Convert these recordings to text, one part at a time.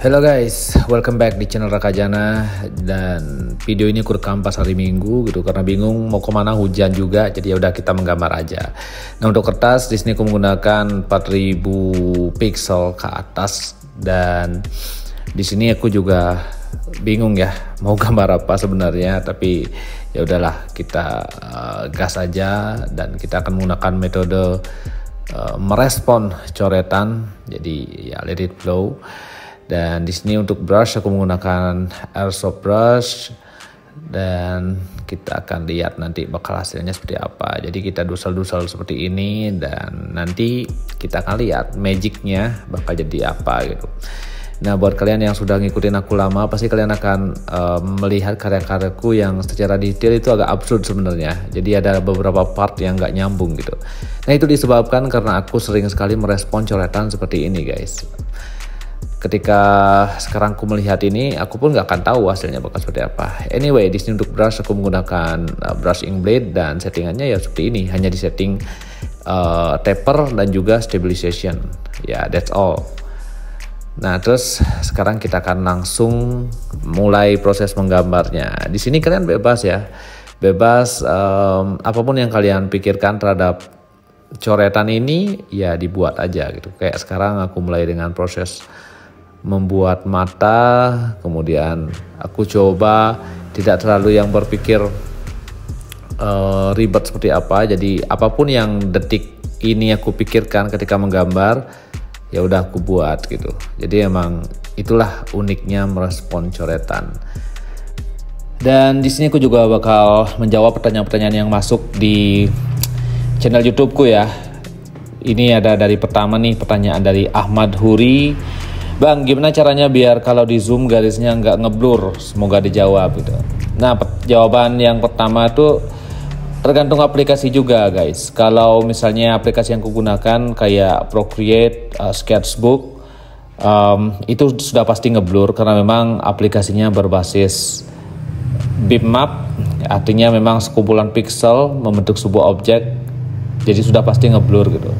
Hello guys, welcome back di channel Rakajana. Dan video ini aku rekam pas hari Minggu gitu karena bingung mau kemana, hujan juga, jadi ya udah kita menggambar aja. Nah untuk kertas di sini aku menggunakan 4000 pixel ke atas, dan di sini aku juga bingung ya mau gambar apa sebenarnya, tapi ya udahlah kita gas aja dan kita akan menggunakan metode merespon coretan, jadi ya let it flow. Dan di sini untuk brush aku menggunakan airsoft brush, dan kita akan lihat nanti bakal hasilnya seperti apa. Jadi kita dusel-dusel seperti ini, dan nanti kita akan lihat magicnya bakal jadi apa gitu. Nah buat kalian yang sudah ngikutin aku lama, pasti kalian akan melihat karya-karyaku yang secara detail itu agak absurd sebenarnya. Jadi ada beberapa part yang nggak nyambung gitu. Nah itu disebabkan karena aku sering sekali merespon coretan seperti ini guys. Ketika sekarang aku melihat ini, aku pun nggak akan tahu hasilnya bakal seperti apa. Anyway, di sini untuk brush aku menggunakan brush ink blade, dan settingannya ya seperti ini, hanya di setting taper dan juga stabilization. Ya, that's all. Nah, terus sekarang kita akan langsung mulai proses menggambarnya. Di sini kalian bebas ya, bebas apapun yang kalian pikirkan terhadap coretan ini ya dibuat aja gitu. Kayak sekarang aku mulai dengan proses membuat mata, kemudian aku coba tidak terlalu yang berpikir ribet seperti apa. Jadi apapun yang detik ini aku pikirkan ketika menggambar, ya udah aku buat gitu. Jadi emang itulah uniknya merespon coretan. Dan di sini aku juga bakal menjawab pertanyaan-pertanyaan yang masuk di channel YouTubeku ya. Ini ada dari pertama nih, pertanyaan dari Ahmad Huri. Bang, gimana caranya biar kalau di zoom garisnya nggak ngeblur? Semoga dijawab gitu. Nah, jawaban yang pertama tuh tergantung aplikasi juga guys. Kalau misalnya aplikasi yang kugunakan kayak Procreate, Sketchbook, itu sudah pasti ngeblur karena memang aplikasinya berbasis bitmap, artinya memang sekumpulan pixel membentuk sebuah objek, jadi sudah pasti ngeblur gitu.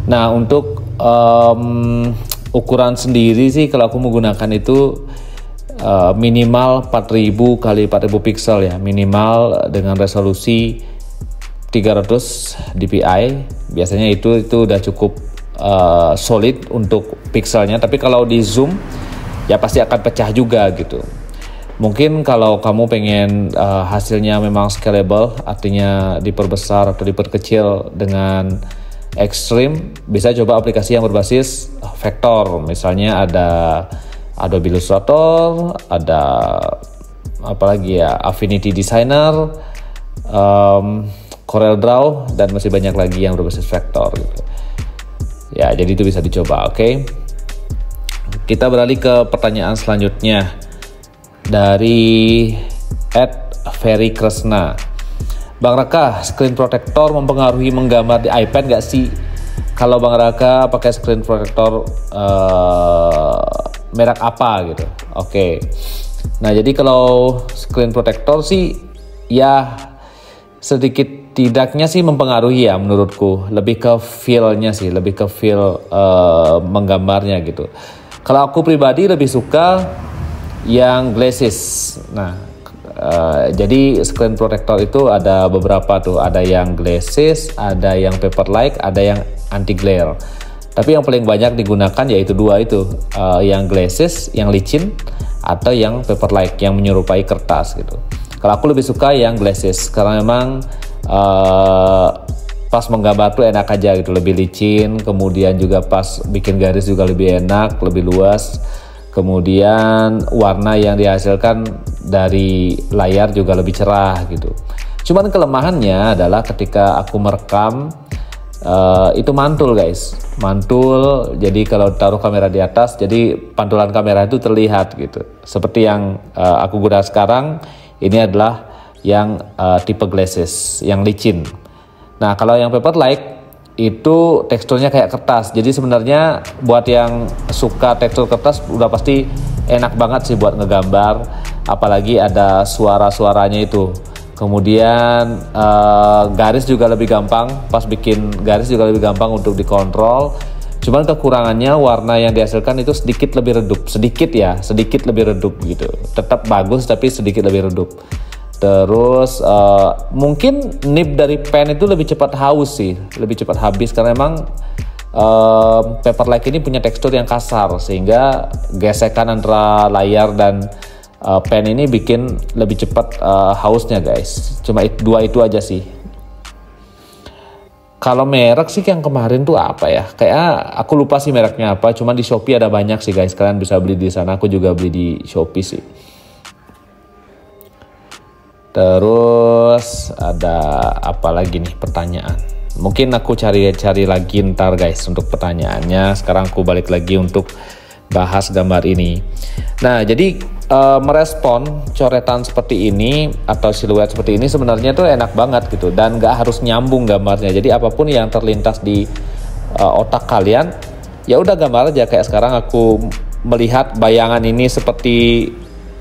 Nah untuk ukuran sendiri sih kalau aku menggunakan itu minimal 4000 kali 4000 pixel ya, minimal dengan resolusi 300 dpi. Biasanya itu udah cukup solid untuk pixelnya, tapi kalau di zoom ya pasti akan pecah juga gitu. Mungkin kalau kamu pengen hasilnya memang scalable, artinya diperbesar atau diperkecil dengan ekstrim, bisa coba aplikasi yang berbasis vektor. Misalnya ada Adobe Illustrator, ada apalagi ya, Affinity Designer, Corel Draw, dan masih banyak lagi yang berbasis vektor gitu. Ya, jadi itu bisa dicoba, oke? Kita beralih ke pertanyaan selanjutnya dari @Ferry Kresna. Bang Raka, screen protector mempengaruhi menggambar di iPad gak sih? Kalau Bang Raka pakai screen protector merek apa gitu? Oke. Nah jadi kalau screen protector sih ya sedikit tidaknya sih mempengaruhi ya menurutku. Lebih ke feel-nya sih, lebih ke feel menggambarnya gitu. Kalau aku pribadi lebih suka yang glasses. Nah jadi screen protector itu ada beberapa tuh, ada yang glasses, ada yang paper-like, ada yang anti glare. Tapi yang paling banyak digunakan yaitu dua itu, yang glasses, yang licin, atau yang paper-like, yang menyerupai kertas gitu. Kalau aku lebih suka yang glasses karena memang pas menggambar tuh enak aja gitu, lebih licin, kemudian juga pas bikin garis juga lebih enak, lebih luas. Kemudian warna yang dihasilkan dari layar juga lebih cerah gitu. Cuman kelemahannya adalah ketika aku merekam itu mantul guys, mantul. Jadi kalau taruh kamera di atas, jadi pantulan kamera itu terlihat gitu. Seperti yang aku gunakan sekarang, ini adalah yang tipe glasses, yang licin. Nah kalau yang paper-like itu teksturnya kayak kertas. Jadi sebenarnya buat yang suka tekstur kertas udah pasti enak banget sih buat ngegambar, apalagi ada suara-suaranya itu. Kemudian garis juga lebih gampang, pas bikin garis juga lebih gampang untuk dikontrol. Cuman kekurangannya warna yang dihasilkan itu sedikit lebih redup, sedikit lebih redup gitu. Tetap bagus tapi sedikit lebih redup. Terus mungkin nib dari pen itu lebih cepat haus sih, lebih cepat habis karena emang Paperlike ini punya tekstur yang kasar sehingga gesekan antara layar dan pen ini bikin lebih cepat hausnya guys. Cuma dua itu aja sih. Kalau merek sih yang kemarin tuh apa ya? Kayak aku lupa sih mereknya apa. Cuman di Shopee ada banyak sih guys. Kalian bisa beli di sana. Aku juga beli di Shopee sih. Terus ada apa lagi nih pertanyaan? Mungkin aku cari lagi ntar guys untuk pertanyaannya. Sekarang aku balik lagi untuk bahas gambar ini. Nah, jadi merespon coretan seperti ini atau siluet seperti ini sebenarnya tuh enak banget gitu dan nggak harus nyambung gambarnya. Jadi apapun yang terlintas di otak kalian, ya udah gambar aja. Kayak sekarang aku melihat bayangan ini seperti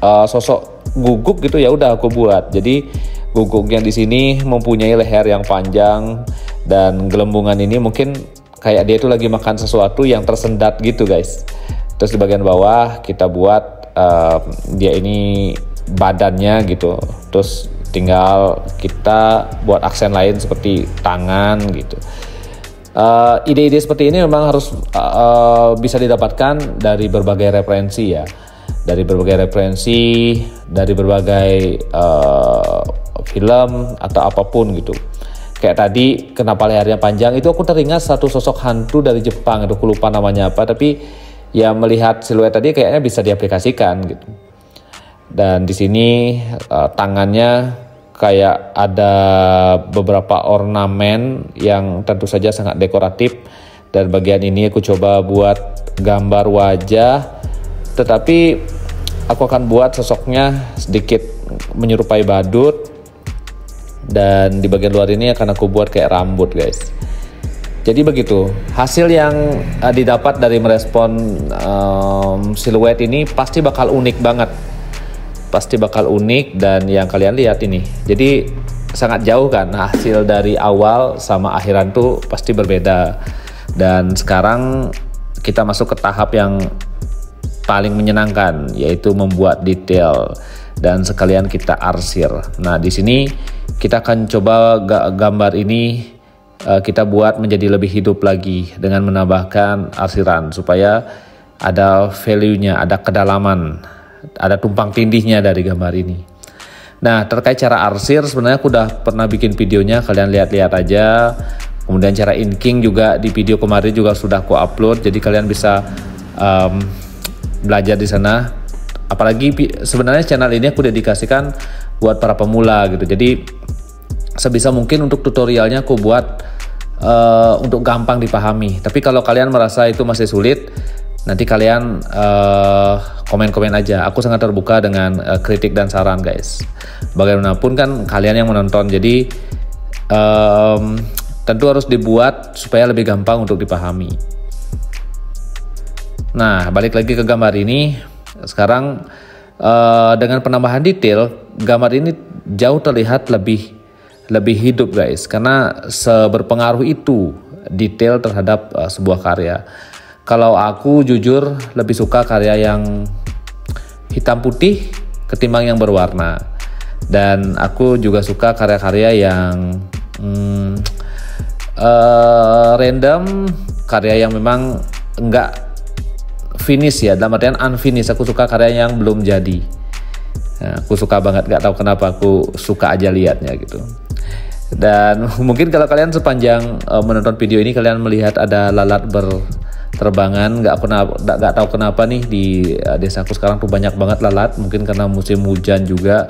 sosok guguk gitu, ya udah aku buat. Jadi guguk yang di sini mempunyai leher yang panjang dan gelembungan ini mungkin kayak dia itu lagi makan sesuatu yang tersendat gitu guys. Terus di bagian bawah kita buat dia ini badannya gitu. Terus tinggal kita buat aksen lain seperti tangan gitu. Ide-ide seperti ini memang harus bisa didapatkan dari berbagai referensi ya. Dari berbagai referensi, dari berbagai film atau apapun gitu. Kayak tadi kenapa lehernya panjang itu aku teringat satu sosok hantu dari Jepang, aku lupa namanya apa, tapi ya melihat siluet tadi kayaknya bisa diaplikasikan gitu. Dan di sini tangannya kayak ada beberapa ornamen yang tentu saja sangat dekoratif. Dan bagian ini aku coba buat gambar wajah, tetapi aku akan buat sosoknya sedikit menyerupai badut. Dan di bagian luar ini akan aku buat kayak rambut guys. Jadi begitu, hasil yang didapat dari merespon siluet ini pasti bakal unik banget. Pasti bakal unik dan yang kalian lihat ini. Jadi sangat jauh kan hasil dari awal sama akhiran tuh pasti berbeda. Dan sekarang kita masuk ke tahap yang paling menyenangkan, yaitu membuat detail dan sekalian kita arsir. Nah, di sini kita akan coba gambar ini kita buat menjadi lebih hidup lagi dengan menambahkan arsiran supaya ada value-nya, ada kedalaman, ada tumpang tindihnya dari gambar ini. Nah, terkait cara arsir sebenarnya aku udah pernah bikin videonya, kalian lihat-lihat aja. Kemudian cara inking juga di video kemarin juga sudah aku upload, jadi kalian bisa belajar di sana. Apalagi sebenarnya channel ini aku dedikasikan buat para pemula gitu. Jadi sebisa mungkin untuk tutorialnya aku buat untuk gampang dipahami. Tapi kalau kalian merasa itu masih sulit, nanti kalian komen-komen aja. Aku sangat terbuka dengan kritik dan saran guys. Bagaimanapun kan kalian yang menonton, jadi tentu harus dibuat supaya lebih gampang untuk dipahami. Nah, balik lagi ke gambar ini. Sekarang dengan penambahan detail, gambar ini jauh terlihat lebih hidup guys, karena seberpengaruh itu detail terhadap sebuah karya. Kalau aku jujur lebih suka karya yang hitam putih ketimbang yang berwarna. Dan aku juga suka karya-karya yang random, karya yang memang enggak finish ya, dalam artian unfinished. Aku suka karya yang belum jadi. Nah, aku suka banget, gak tahu kenapa, aku suka aja liatnya gitu. Dan mungkin kalau kalian sepanjang menonton video ini kalian melihat ada lalat berterbangan, gak tahu kenapa nih di desaku sekarang tuh banyak banget lalat, mungkin karena musim hujan juga,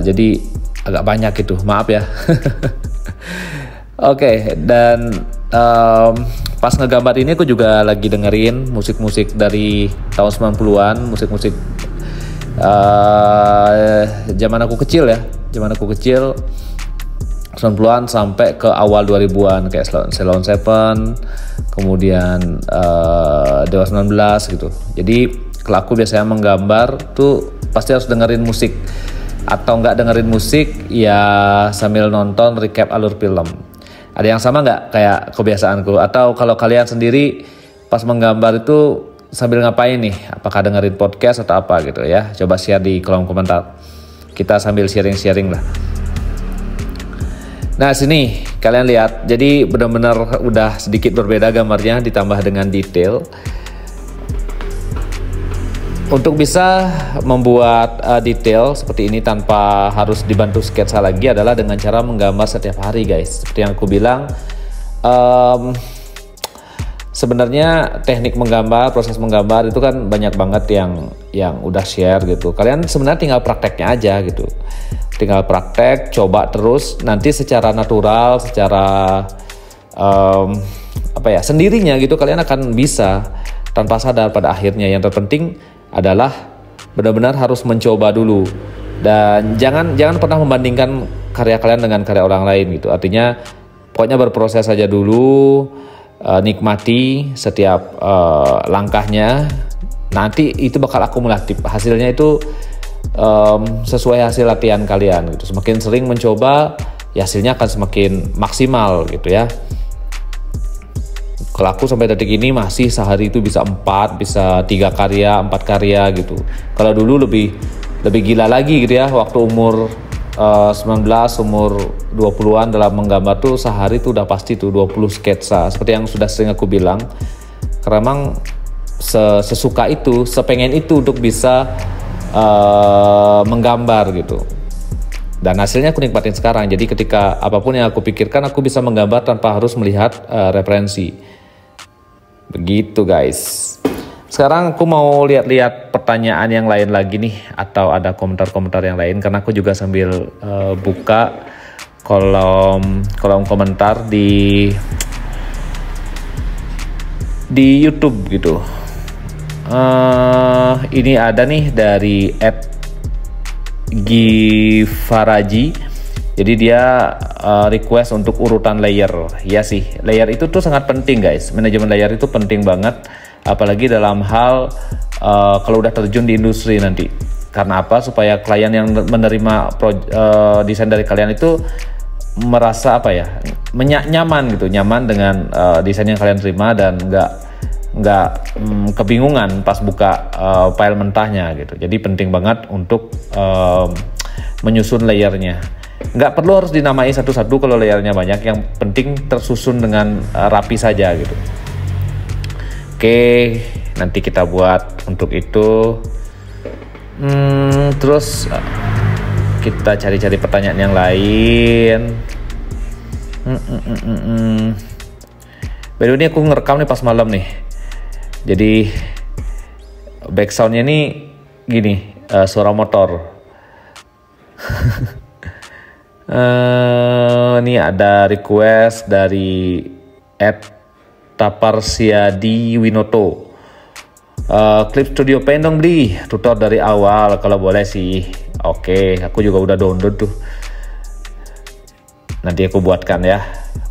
jadi agak banyak gitu, maaf ya. Oke, dan pas ngegambar ini aku juga lagi dengerin musik-musik dari tahun 90-an, musik-musik zaman aku kecil ya, 90-an sampai ke awal 2000-an, kayak Ceylon Seven, kemudian Dewa 19 gitu. Jadi kalau aku biasanya menggambar tuh pasti harus dengerin musik, atau nggak dengerin musik ya sambil nonton recap alur film. Ada yang sama nggak kayak kebiasaanku? Atau kalau kalian sendiri pas menggambar itu sambil ngapain nih? Apakah dengerin podcast atau apa gitu ya? Coba share di kolom komentar. Kita sambil sharing-sharing lah. Nah sini kalian lihat, jadi benar-benar udah sedikit berbeda gambarnya ditambah dengan detail. Untuk bisa membuat detail seperti ini tanpa harus dibantu sketsa lagi adalah dengan cara menggambar setiap hari guys. Seperti yang aku bilang, sebenarnya teknik menggambar, proses menggambar itu kan banyak banget yang udah share gitu. Kalian sebenarnya tinggal prakteknya aja gitu. Tinggal praktek, coba terus, nanti secara natural, secara sendirinya gitu kalian akan bisa tanpa sadar pada akhirnya. Yang terpenting adalah benar-benar harus mencoba dulu, dan jangan pernah membandingkan karya kalian dengan karya orang lain gitu. Artinya pokoknya berproses saja dulu, nikmati setiap langkahnya, nanti itu bakal akumulatif, hasilnya itu sesuai hasil latihan kalian gitu. Semakin sering mencoba ya hasilnya akan semakin maksimal gitu ya. Kalau aku sampai detik ini masih sehari itu bisa 4, bisa 3 karya, 4 karya gitu. Kalau dulu lebih gila lagi gitu ya, waktu umur 19, umur 20-an dalam menggambar tuh sehari tuh udah pasti tuh 20 sketsa. Seperti yang sudah sering aku bilang, karena emang sesuka itu, sepengen itu untuk bisa menggambar gitu. Dan hasilnya aku nikmatin sekarang. Jadi ketika apapun yang aku pikirkan, aku bisa menggambar tanpa harus melihat referensi. Begitu guys. Sekarang aku mau lihat-lihat pertanyaan yang lain lagi nih, atau ada komentar-komentar yang lain, karena aku juga sambil buka kolom komentar di YouTube gitu. Ini ada nih dari @Gifaraji. Jadi dia request untuk urutan layer. Ya sih, layer itu tuh sangat penting guys. Manajemen layer itu penting banget, apalagi dalam hal kalau udah terjun di industri nanti. Karena apa? Supaya klien yang menerima desain dari kalian itu merasa nyaman gitu, nyaman dengan desain yang kalian terima, dan nggak kebingungan pas buka file mentahnya gitu. Jadi penting banget untuk menyusun layernya. Nggak perlu harus dinamai satu-satu kalau layernya banyak, yang penting tersusun dengan rapi saja gitu. Oke, nanti kita buat untuk itu. Terus kita cari-cari pertanyaan yang lain. Baru ini aku ngerekam nih pas malam nih, jadi backsoundnya nih gini, suara motor. Ini ada request dari @Taparsiadi Winoto. Clip Studio Paint dong beli, tutor dari awal kalau boleh sih. Oke, aku juga udah download tuh. Nanti aku buatkan ya.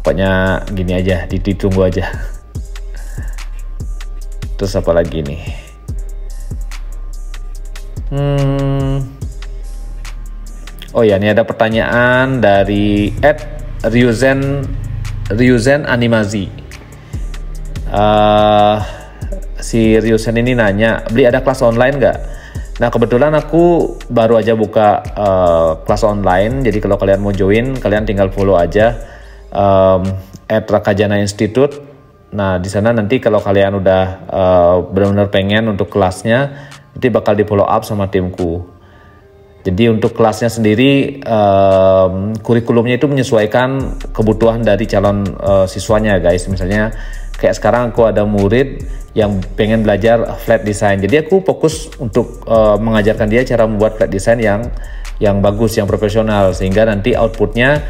Pokoknya gini aja, ditunggu aja. Terus apa lagi nih? Oh ya, ini ada pertanyaan dari @Ryuzen Animazi. Si Ryuzen ini nanya, beli ada kelas online nggak? Nah kebetulan aku baru aja buka kelas online. Jadi kalau kalian mau join, kalian tinggal follow aja @Rakajana Institute. Nah di sana nanti kalau kalian udah benar-benar pengen untuk kelasnya, nanti bakal di follow up sama timku. Jadi untuk kelasnya sendiri, kurikulumnya itu menyesuaikan kebutuhan dari calon siswanya guys. Misalnya kayak sekarang aku ada murid yang pengen belajar flat design. Jadi aku fokus untuk mengajarkan dia cara membuat flat design yang bagus, yang profesional. Sehingga nanti outputnya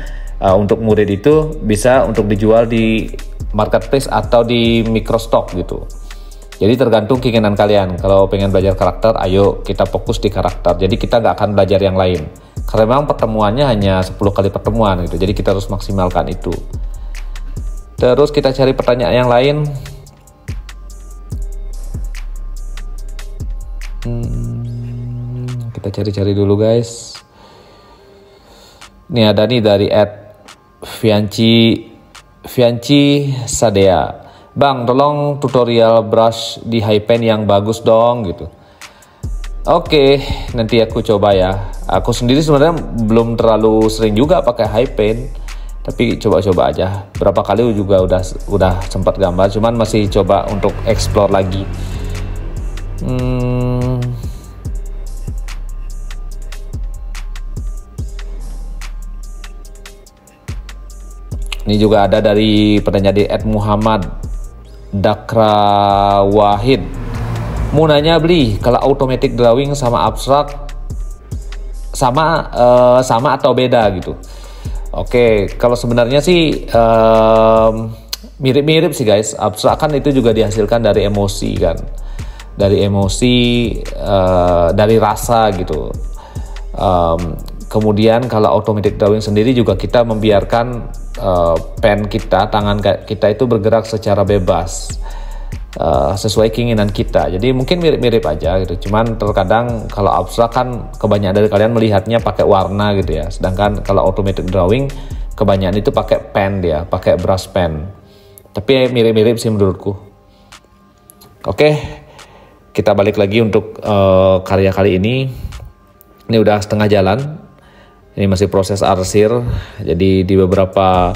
untuk murid itu bisa untuk dijual di marketplace atau di microstock gitu. Jadi tergantung keinginan kalian. Kalau pengen belajar karakter, ayo kita fokus di karakter. Jadi kita nggak akan belajar yang lain. Karena memang pertemuannya hanya 10 kali pertemuan gitu. Jadi kita harus maksimalkan itu. Terus kita cari pertanyaan yang lain. Kita cari-cari dulu guys. Ini ada nih dari @Fianci Fianci Sadea, Bang tolong tutorial brush di high pen yang bagus dong gitu. Oke, nanti aku coba ya. Aku sendiri sebenarnya belum terlalu sering juga pakai high pen, tapi coba-coba aja. Berapa kali juga udah sempat gambar, cuman masih coba untuk explore lagi. Ini juga ada dari pertanyaan di @Muhammad Dakra Wahid. Mau nanya beli kalau automatic drawing sama abstrak sama atau beda gitu. Oke, kalau sebenarnya sih mirip-mirip sih guys. Abstrak kan itu juga dihasilkan dari emosi kan, dari emosi, dari rasa gitu. Kemudian kalau automatic drawing sendiri juga kita membiarkan pen kita, tangan kita itu bergerak secara bebas. Sesuai keinginan kita, jadi mungkin mirip-mirip aja gitu. Cuman terkadang kalau abstrak kan kebanyakan dari kalian melihatnya pakai warna gitu ya, sedangkan kalau automatic drawing kebanyakan itu pakai pen, dia pakai brush pen. Tapi mirip-mirip sih menurutku. Oke, kita balik lagi untuk karya kali ini. Ini udah setengah jalan, ini masih proses arsir, jadi di beberapa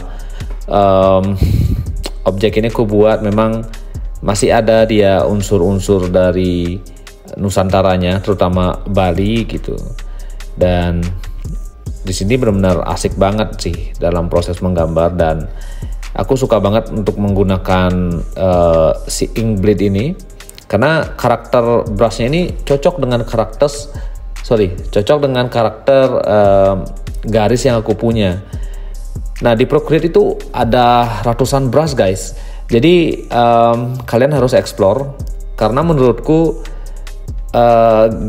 objek ini aku buat memang masih ada dia unsur-unsur dari Nusantaranya, terutama Bali gitu. Dan di sini benar-benar asik banget sih dalam proses menggambar, dan aku suka banget untuk menggunakan si Inkblade ini karena karakter brushnya ini cocok dengan karakter garis yang aku punya. Nah di Procreate itu ada ratusan brush guys. Jadi kalian harus explore, karena menurutku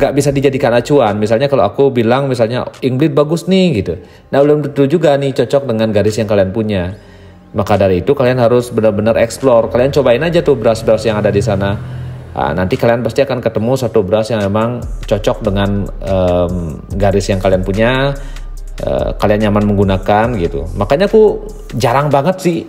gak bisa dijadikan acuan. Misalnya kalau aku bilang misalnya Inkblade bagus nih gitu, nah belum tentu juga nih cocok dengan garis yang kalian punya. Maka dari itu kalian harus benar-benar explore. Kalian cobain aja tuh brush-brush yang ada di sana. Nanti kalian pasti akan ketemu satu brush yang memang cocok dengan garis yang kalian punya, kalian nyaman menggunakan gitu. Makanya aku jarang banget sih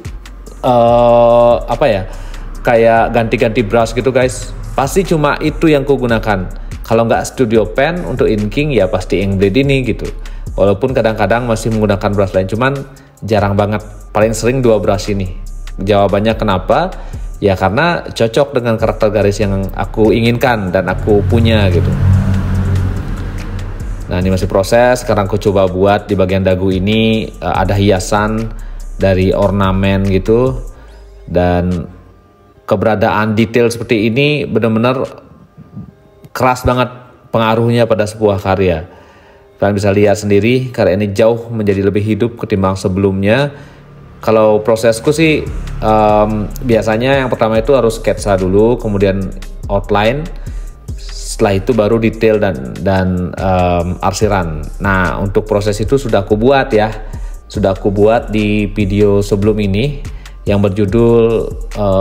kayak ganti-ganti brush gitu guys. Pasti cuma itu yang ku gunakan. Kalau nggak Studio Pen untuk inking ya pasti Inkblade ini gitu. Walaupun kadang-kadang masih menggunakan brush lain, cuman jarang banget. Paling sering 2 brush ini. Jawabannya kenapa? Ya karena cocok dengan karakter garis yang aku inginkan dan aku punya gitu. Nah ini masih proses. Sekarang aku coba buat di bagian dagu ini ada hiasan dari ornamen gitu, dan keberadaan detail seperti ini benar-benar keras banget pengaruhnya pada sebuah karya. Kalian bisa lihat sendiri karya ini jauh menjadi lebih hidup ketimbang sebelumnya. Kalau prosesku sih biasanya yang pertama itu harus sketsa dulu, kemudian outline, setelah itu baru detail dan arsiran. Nah untuk proses itu sudah aku buat ya. Sudah aku buat di video sebelum ini yang berjudul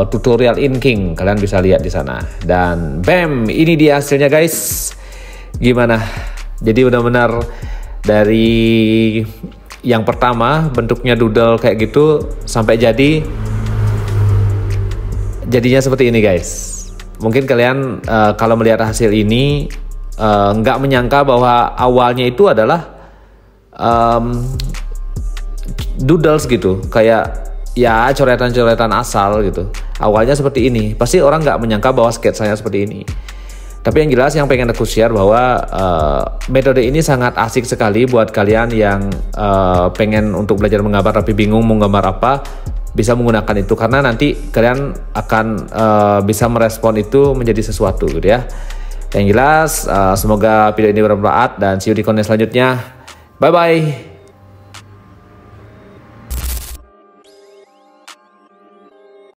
tutorial inking. Kalian bisa lihat di sana. Dan bam, ini dia hasilnya guys. Gimana? Jadi benar-benar dari yang pertama bentuknya doodle kayak gitu sampai jadinya seperti ini guys. Mungkin kalian kalau melihat hasil ini nggak menyangka bahwa awalnya itu adalah doodles gitu, kayak ya coretan-coretan asal gitu. Awalnya seperti ini, pasti orang nggak menyangka bahwa sketsanya seperti ini. Tapi yang jelas yang pengen aku share bahwa metode ini sangat asik sekali buat kalian yang pengen untuk belajar menggambar tapi bingung mau gambar apa, bisa menggunakan itu karena nanti kalian akan bisa merespon itu menjadi sesuatu gitu ya. Yang jelas semoga video ini bermanfaat dan see you di konten selanjutnya. Bye bye.